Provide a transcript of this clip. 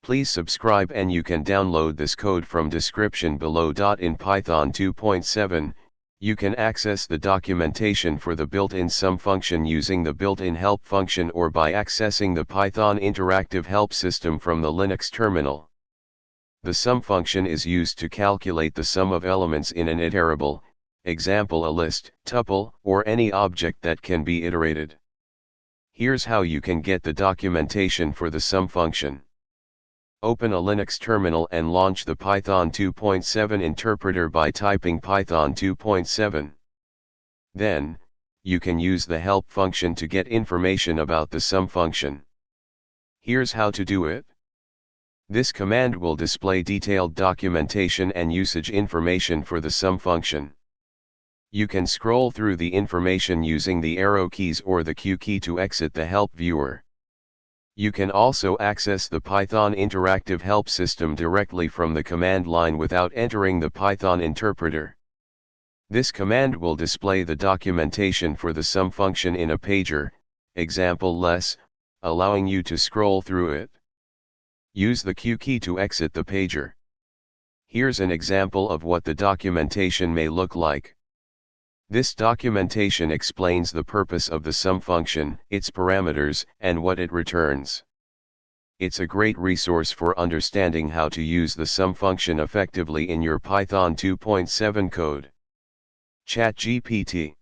Please subscribe and you can download this code from description below. In Python 2.7, you can access the documentation for the built-in sum function using the built-in help function or by accessing the Python interactive help system from the Linux terminal. The sum function is used to calculate the sum of elements in an iterable, example a list, tuple, or any object that can be iterated. Here's how you can get the documentation for the sum function. Open a Linux terminal and launch the Python 2.7 interpreter by typing Python 2.7. Then, you can use the help function to get information about the sum function. Here's how to do it. This command will display detailed documentation and usage information for the sum function. You can scroll through the information using the arrow keys or the Q key to exit the help viewer. You can also access the Python interactive help system directly from the command line without entering the Python interpreter. This command will display the documentation for the sum function in a pager, example less, allowing you to scroll through it. Use the Q key to exit the pager. Here's an example of what the documentation may look like. This documentation explains the purpose of the sum function, its parameters, and what it returns. It's a great resource for understanding how to use the sum function effectively in your Python 2.7 code. ChatGPT